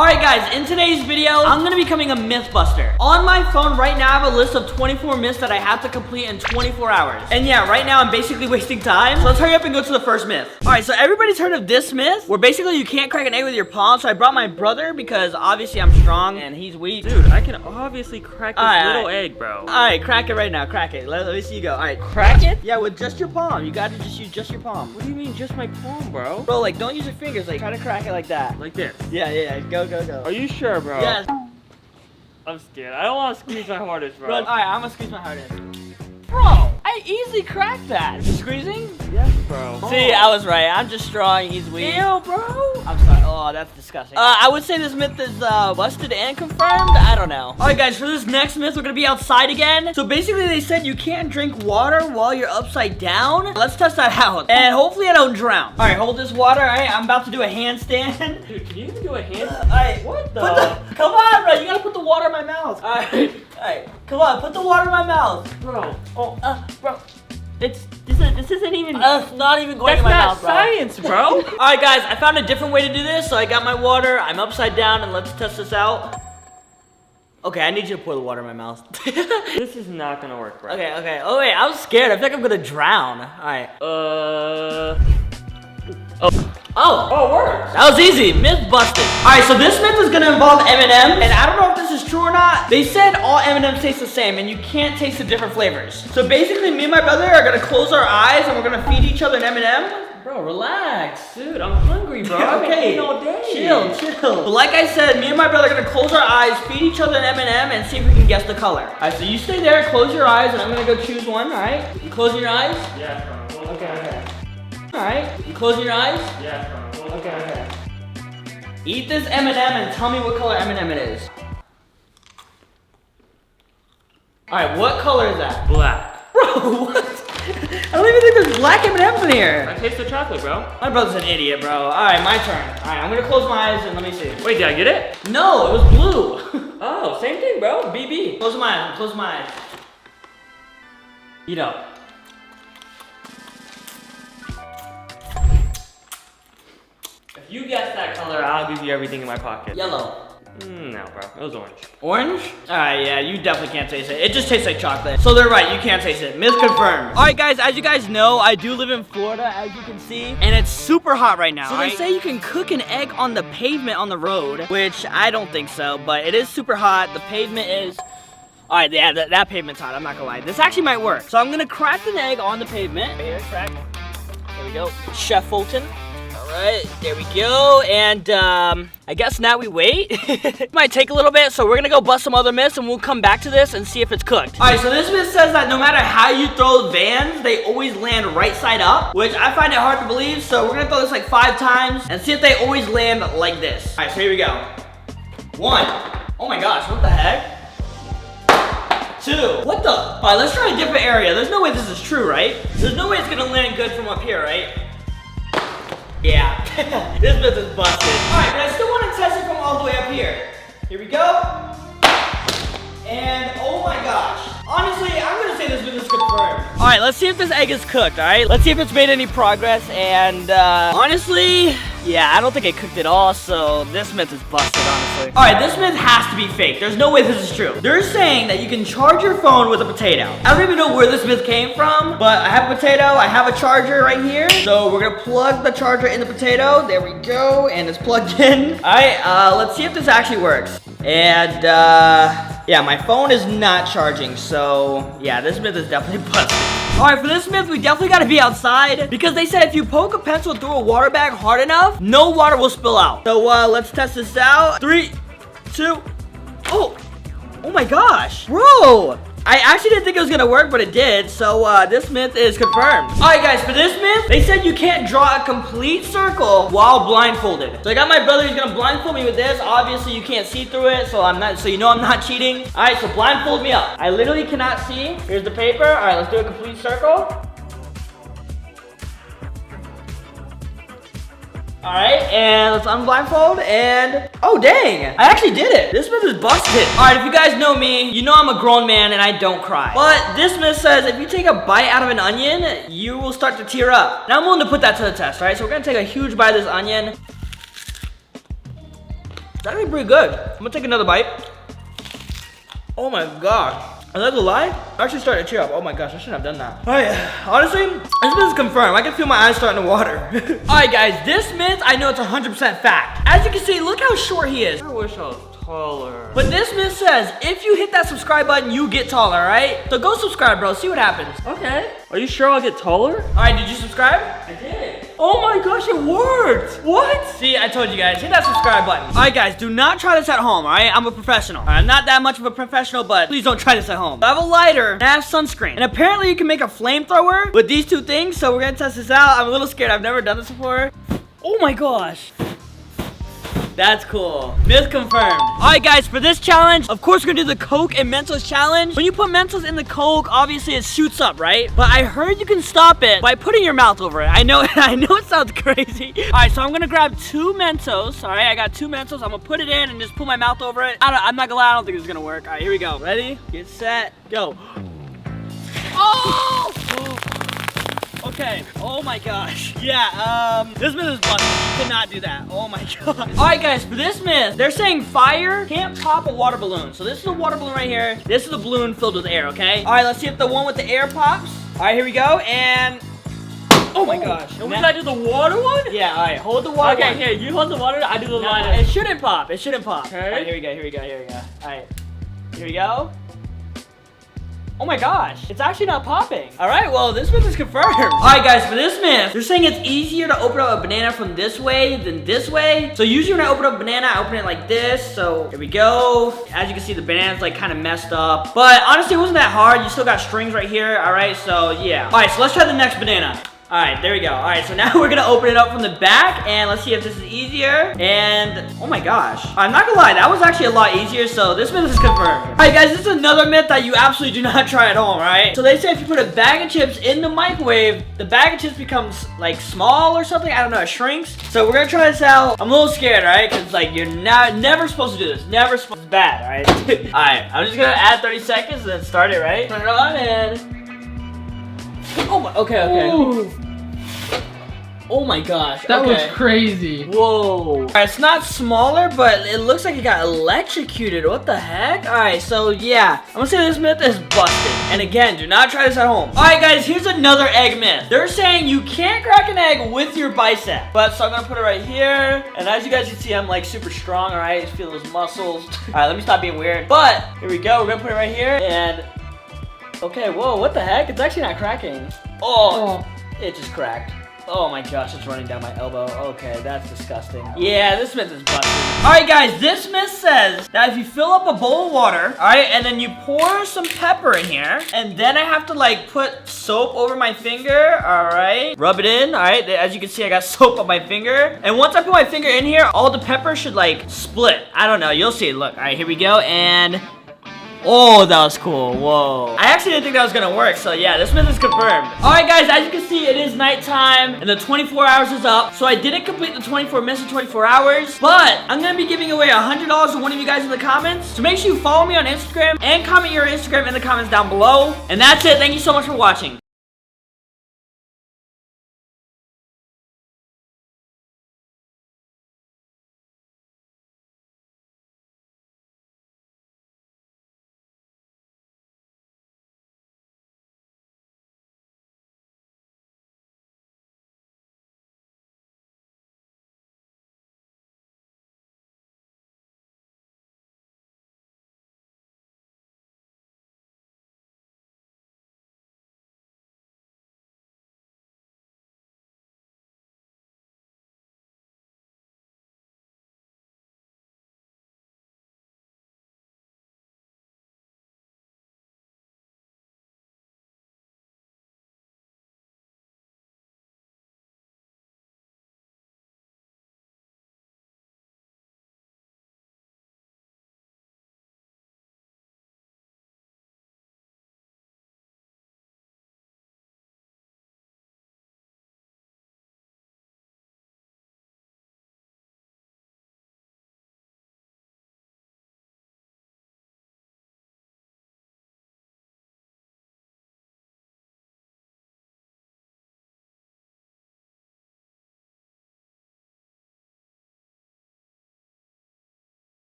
Alright guys, in today's video, I'm gonna be becoming a myth buster. On my phone right now, I have a list of 24 myths that I have to complete in 24 hours. And yeah, right now I'm basically wasting time. So let's hurry up and go to the first myth. Alright, so everybody's heard of this myth, where basically you can't crack an egg with your palm. So I brought my brother because obviously I'm strong and he's weak. Dude, I can obviously crack this little egg, bro. Alright, crack it right now, crack it. Let me see you go. Alright, Crack it? yeah, with just your palm. You gotta just use just your palm. What do you mean just my palm, bro? Bro, like, don't use your fingers. Like, try to crack it like that. Like this? Yeah. Go. Are you sure, bro? Yes. I'm scared. I don't want to squeeze my hardest, bro. Alright, I'm gonna squeeze my hardest. Bro, I easily cracked that. You squeezing? Yes, bro. See, I was right. I'm just strong. He's weak. Ew, bro. I'm sorry. Oh, that's disgusting. I would say this myth is busted and confirmed. I don't know. Alright, guys, for this next myth, we're gonna be outside again. So basically, they said you can't drink water while you're upside down. Let's test that out. And hopefully, I don't drown. Alright, hold this water. Alright, I'm about to do a handstand. Dude, can you even do a hand? Alright, What the? Come on, bro. You gotta put the water in my mouth. Alright. Come on, put the water in my mouth. Bro. Oh, bro. This isn't even. It's not even going That's in my not mouth, bro. science, bro. Alright guys, I found a different way to do this. So I got my water, I'm upside down, and let's test this out. Okay, I need you to pour the water in my mouth. This is not gonna work, bro. Okay. Oh wait, I was scared. I feel like I'm gonna drown. Alright. Oh, it works. that was easy. Myth busted. Alright, so this myth is gonna involve M&M's, and I don't know if this is true or not. They said all M&M's taste the same, and you can't taste the different flavors. So basically, me and my brother are gonna close our eyes, and we're gonna feed each other an M&M. Bro, relax. Dude, I'm hungry, bro. I've been eating all day. Chill. But like I said, me and my brother are gonna close our eyes, feed each other an M&M, and see if we can guess the color. Alright, so you stay there, close your eyes, and I'm gonna go choose one, alright? You closing your eyes? Yeah, bro. Okay. Alright, you closing your eyes? Yeah, bro. Okay. Eat this M&M and tell me what color M&M it is. Alright, what color is that? Black. Bro, what? I don't even think there's black M&Ms in here. I taste the chocolate, bro. My brother's an idiot, bro. Alright, my turn. Alright, I'm gonna close my eyes and let me see. Wait, did I get it? No, it was blue. Oh, same thing, bro. BB. Close my eyes. Eat up. If you guess that color, I'll give you everything in my pocket. Yellow. No, bro. It was orange. Orange? Alright, yeah, you definitely can't taste it. It just tastes like chocolate. So they're right, you can't taste it. Myth confirmed. Alright guys, as you guys know, I do live in Florida, as you can see. And it's super hot right now. So they say you can cook an egg on the pavement on the road, which I don't think so, but it is super hot. The pavement is... Alright, yeah, that pavement's hot, I'm not gonna lie. This actually might work. So I'm gonna crack an egg on the pavement. Right here, crack. There we go. KFoltyn. Alright, there we go, and I guess now we wait. It might take a little bit, so we're gonna go bust some other myths and we'll come back to this and see if it's cooked. Alright, so this myth says that no matter how you throw vans, they always land right side up, which I find it hard to believe, so we're gonna throw this like 5 times and see if they always land like this. Alright, so here we go. 1. Oh my gosh, what the heck? 2. What the? Alright, let's try a different area. There's no way this is true, right? There's no way it's gonna land good from up here, right? Yeah, this myth is busted. Alright, but I still want to test it from all the way up here. Here we go. And oh my gosh. Honestly, I'm gonna say this myth is confirmed. Alright, let's see if this egg is cooked, alright? Let's see if it's made any progress. And honestly, yeah, I don't think it cooked at all, so this myth is busted, honestly. Alright, this myth has to be fake. There's no way this is true. They're saying that you can charge your phone with a potato. I don't even know where this myth came from, but I have a potato, I have a charger right here. So we're gonna plug the charger in the potato. There we go, and it's plugged in. Alright, let's see if this actually works. And yeah, my phone is not charging, so yeah, this myth is definitely busted. Alright, for this myth, we definitely gotta be outside because they said if you poke a pencil through a water bag hard enough, no water will spill out. So let's test this out. 3, 2, oh my gosh, bro. I actually didn't think it was gonna work, but it did. So this myth is confirmed. Alright guys, for this myth, they said you can't draw a complete circle while blindfolded. So I got my brother, he's gonna blindfold me with this. Obviously you can't see through it, so you know I'm not cheating. Alright, so blindfold me up. I literally cannot see. Here's the paper. Alright, let's do a complete circle. Alright, and let's unblindfold, and oh dang, I actually did it. This myth is busted. Alright, if you guys know me, you know I'm a grown man and I don't cry. But this myth says if you take a bite out of an onion, you will start to tear up. Now I'm willing to put that to the test, right? So we're gonna take a huge bite of this onion. It's actually pretty good. I'm gonna take another bite. Oh my god. I'm not gonna lie, I actually started to cheer up. Oh my gosh, I shouldn't have done that. Alright, honestly, this myth is confirmed. I can feel my eyes starting to water. Alright guys, this myth, I know it's 100% fact. As you can see, look how short he is. I wish I was taller. But this myth says, if you hit that subscribe button, you get taller, alright? So go subscribe, bro, see what happens. Okay. Are you sure I'll get taller? Alright, did you subscribe? I did. Oh my gosh, it worked! What? See, I told you guys, hit that subscribe button. Alright guys, do not try this at home, alright? I'm a professional. I'm not that much of a professional, but please don't try this at home. I have a lighter and I have sunscreen. And apparently you can make a flamethrower with these two things, so we're gonna test this out. I'm a little scared, I've never done this before. Oh my gosh. That's cool. Myth confirmed. Alright guys, for this challenge, of course we're gonna do the Coke and Mentos challenge. When you put Mentos in the Coke, obviously it shoots up, right? But I heard you can stop it by putting your mouth over it. I know it sounds crazy. Alright, so I'm gonna grab 2 Mentos. Alright, I got 2 Mentos. I'm gonna put it in and just put my mouth over it. I'm not gonna lie, I don't think it's gonna work. Alright, here we go. Ready? Get set, go. Oh! Okay. Oh my gosh. Yeah, this myth is busted. You cannot do that. Oh my god. Alright guys, for this myth, they're saying fire can't pop a water balloon. So this is a water balloon right here. This is a balloon filled with air, okay? Alright, let's see if the one with the air pops. Alright, here we go, and oh my gosh. And we gotta do the water one? Yeah, alright, hold the water one. Okay, here, you hold the water, I do the lighter. It shouldn't pop. It shouldn't pop. Okay. Alright, here we go, here we go, here we go. Alright. Here we go. Oh my gosh, it's actually not popping. All right, well, this myth is confirmed. All right, guys, for this myth, they're saying it's easier to open up a banana from this way than this way. So usually when I open up a banana, I open it like this. So here we go. As you can see, the banana's like kind of messed up. But honestly, it wasn't that hard. You still got strings right here, all right? So yeah. All right, so let's try the next banana. All right, there we go. All right, so now we're gonna open it up from the back and let's see if this is easier. And oh my gosh, I'm not gonna lie, that was actually a lot easier. So this myth is confirmed. All right, guys, this is another myth that you absolutely do not try at home, right? So they say if you put a bag of chips in the microwave, the bag of chips becomes like small or something. I don't know, it shrinks. So we're gonna try this out. I'm a little scared, all right? Cause like you're never supposed to do this. Never supposed. It's bad, all right? All right, I'm just gonna add 30 seconds and then start it, right? Turn it on and. Oh my, okay. Ooh. Oh my gosh. That was crazy. Whoa. Alright, it's not smaller, but it looks like it got electrocuted. What the heck? Alright, so yeah. I'm gonna say this myth is busted. And again, do not try this at home. Alright guys, here's another egg myth. They're saying you can't crack an egg with your bicep. But so I'm gonna put it right here. And as you guys can see, I'm like super strong, alright? Just feel those muscles. Alright, let me stop being weird. But here we go. We're gonna put it right here. And okay, whoa, what the heck? It's actually not cracking. Oh. It just cracked. Oh my gosh, it's running down my elbow. Okay, that's disgusting. Yeah, this myth is busted. Alright guys, this myth says that if you fill up a bowl of water, alright, and then you pour some pepper in here, and then I have to like put soap over my finger, alright, rub it in, alright, as you can see I got soap on my finger, and once I put my finger in here, all the pepper should like split. I don't know, you'll see, look, alright, here we go, and oh, that was cool. Whoa. I actually didn't think that was gonna work, so yeah, this myth is confirmed. Alright guys, as you can see, it is nighttime, and the 24 hours is up, so I didn't complete the 24 minutes and 24 hours, but I'm gonna be giving away $100 to one of you guys in the comments, so make sure you follow me on Instagram, and comment your Instagram in the comments down below, and that's it. Thank you so much for watching.